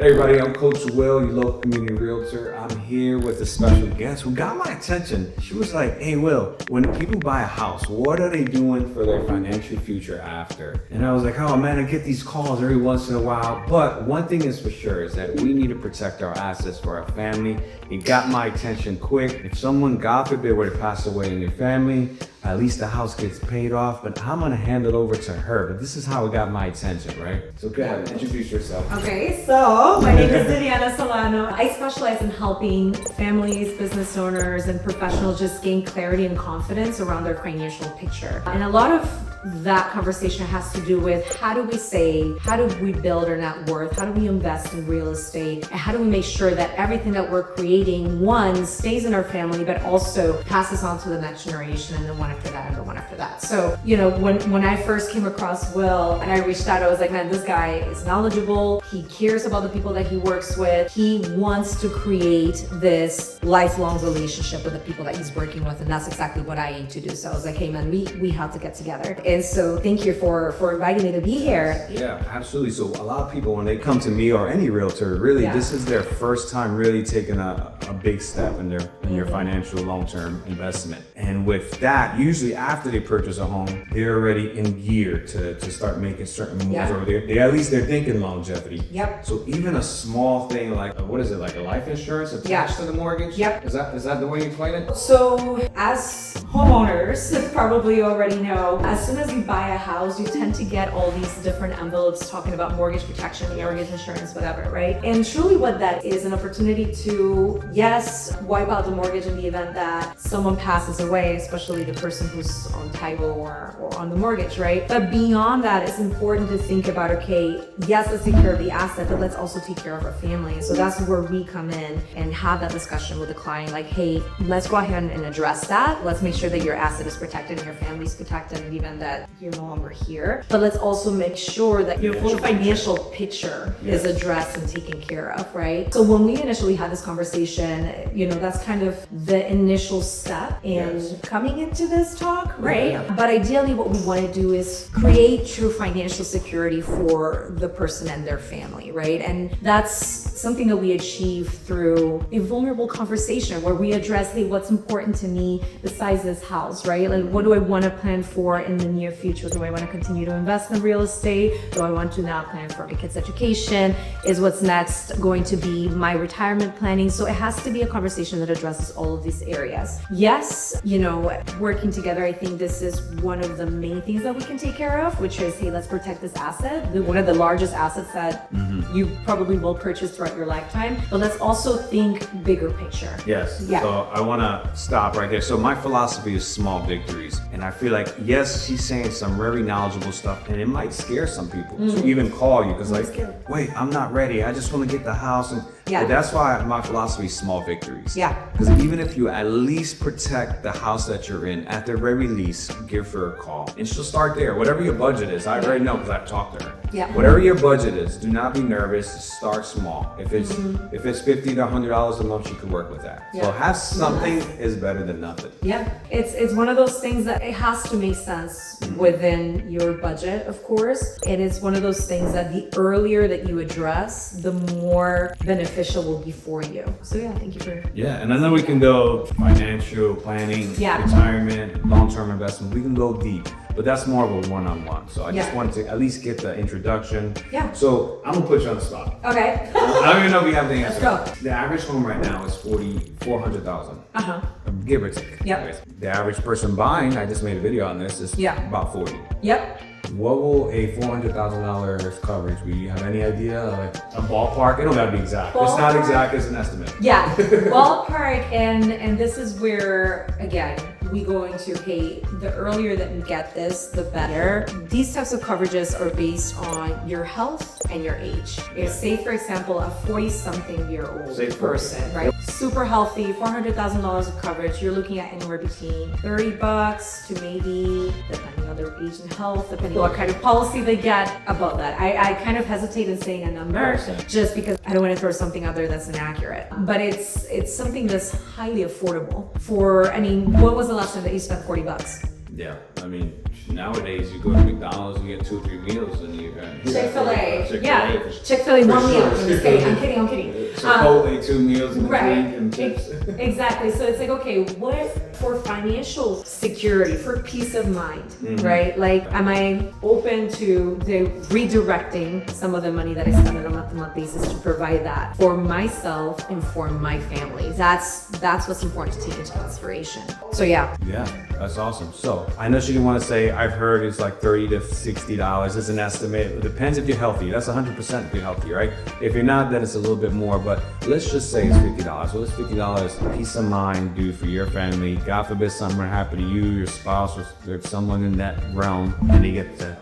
Hey everybody, I'm Coach Will, your local community realtor. I'm here with a special guest who got my attention. She was like, hey Will, when people buy a house, what are they doing for their financial future after? And I was like, oh man, I get these calls every once in a while. But one thing is for sure is that we need to protect our assets for our family. It got my attention quick. If someone, God forbid, were to pass away in your family, at least the house gets paid off, but I'm gonna hand it over to her. But this is how it got my attention, right? So go ahead, introduce yourself. Okay, so my name is Viviana. I specialize in helping families, business owners, and professionals just gain clarity and confidence around their financial picture. And a lot of that conversation has to do with how do we save, how do we build our net worth, how do we invest in real estate, and how do we make sure that everything that we're creating, one, stays in our family, but also passes on to the next generation, and then one after that, and the one after that. So, you know, when I first came across Will and I reached out, I was like, man, this guy is knowledgeable. He cares about the people that he works with. He wants to create this lifelong relationship with the people that he's working with, and that's exactly what I aim to do. So I was like, hey man, we have to get together. And so thank you for inviting me to be here. Yeah, absolutely. So a lot of people, when they come to me or any realtor, really, this is their first time really taking a big step in their financial long-term investment. And with that, usually after they purchase a home, they're already in gear to start making certain moves, or at least they're thinking longevity. Yep. So even a small thing like, what is it, like a life insurance attached to the mortgage? Yep. Is that the way you explain it? So as homeowners probably already know, as soon as you buy a house, you tend to get all these different envelopes talking about mortgage protection, mortgage insurance, whatever, right? And truly what that is, an opportunity to, yes, wipe out the mortgage in the event that someone passes away, especially the person who's on title or on the mortgage, right? But beyond that, it's important to think about, okay, yes, let's take care of the asset, but let's also take care of our family. So that's where we come in and have that discussion with the client, like, hey, let's go ahead and address that. Let's make sure that your asset is protected and your family's protected in the event that you're no longer here. But let's also make sure that your full financial picture is addressed and taken care of, right? So when we initially had this conversation, you know, that's kind of the initial step in coming into this talk, right? Yeah. But ideally what we want to do is create true financial security for the person and their family, right? And that's something that we achieve through a vulnerable conversation where we address, hey, what's important to me besides this house, right? Like, what do I want to plan for in the near future? Do I want to continue to invest in real estate? Do I want to now plan for my kids' education? Is what's next going to be my retirement planning? So it has to be a conversation that addresses all of these areas. Yes, you know, working together, I think this is one of the main things that we can take care of, which is, hey, let's protect this asset, one of the largest assets that you probably will purchase throughout your lifetime. But let's also think bigger picture. Yes. Yeah. So I want to stop right there. So my philosophy is small victories. And I feel like, yes, she's saying some very knowledgeable stuff, and it might scare some people to even call you because, like, wait, I'm not ready. I just want to get the house. And but that's why my philosophy is small victories. Yeah. Because even if you at least protect the house that you're in, at the very least, give her a call. And she'll start there. Whatever your budget is, I already know because I've talked to her. Yeah. Whatever your budget is, do not be nervous. Start small. If it's $50 to $100 a month, you can work with that. So have something is better than nothing. Yeah, it's one of those things that it has to make sense within your budget, of course. And it's one of those things that the earlier that you address, the more beneficial will be for you. So yeah, thank you for. Yeah, and I know we can go financial planning, retirement, long-term investment. We can go deep, but that's more of a one-on-one. So I just wanted to at least get the introduction. Yeah. So I'm gonna put you on the spot. Okay. I don't even know if you have the answer. Let's go. The average home right now is $400,000. Give or take. Yep. The average person buying, I just made a video on this, is about 40. Yep. What will a $400,000 coverage be? You have any idea? Like a ballpark? It don't gotta be exact. It's not exact, it's an estimate. Yeah, ballpark, and this is where, again, we go into, hey, the earlier that you get this, the better. These types of coverages are based on your health and your age. Say, for example, a 40-something-year-old person, right? Super healthy, $400,000 of coverage. You're looking at anywhere between $30 to maybe, depending on their age and health, depending on what kind of policy they get, above that. I kind of hesitate in saying a number just because I don't want to throw something out there that's inaccurate. But it's something that's highly affordable for, I mean, what was the last time that you spent $40? Yeah, I mean, nowadays you go to McDonald's, you get 2 or 3 meals, and you got Chick-fil-A. Yeah, Chick-fil-A, For one meal. sure. I'm just kidding. I'm kidding. Chipotle, 2 meals and a Right. drink and chips. Exactly. So it's like, okay, what for financial security, for peace of mind, Mm-hmm. right? Like, am I open to the redirecting some of the money that I spend on a month-to-month basis to provide that for myself and for my family? That's what's important to take into consideration. So yeah. Yeah, that's awesome. So I know she didn't want to say, I've heard it's like $30 to $60 is an estimate. It depends if you're healthy. That's 100% if you're healthy, right? If you're not, then it's a little bit more, but let's just say it's $50. Well, it's $50 peace of mind, dude, for your family. God forbid something happen to you, your spouse, or there's someone in that realm, and they get to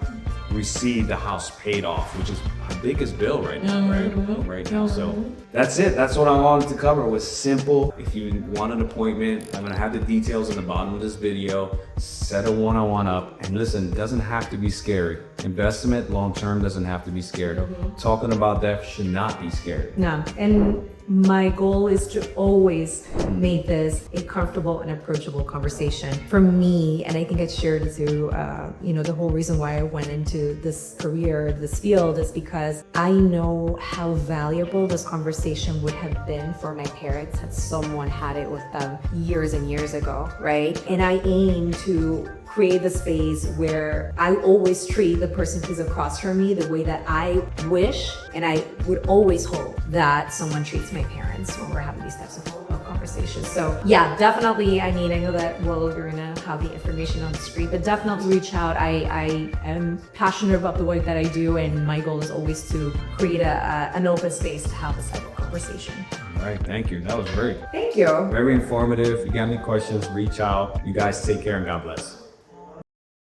receive the house paid off, which is our biggest bill right now, right now. So that's it. That's what I wanted to cover. It was simple. If you want an appointment, I'm gonna have the details in the bottom of this video. Set a one-on-one up, and listen, it doesn't have to be scary. Investment long-term doesn't have to be scary. Talking about that should not be scary. No. And my goal is to always make this a comfortable and approachable conversation for me. And I think I shared it to, the whole reason why I went into this career, this field, is because I know how valuable this conversation would have been for my parents had someone had it with them years and years ago, right? And I aim to create the space where I always treat the person who's across from me the way that I wish and I would always hope that someone treats my parents when we're having these types of conversations. So yeah, definitely I know that, well, you're gonna have the information on the screen, but definitely reach out. I am passionate about the work that I do, and my goal is always to create an open space to have this type of conversation. All right, thank you. That was great. Thank you. Very informative. If you got any questions, reach out. You guys take care and God bless.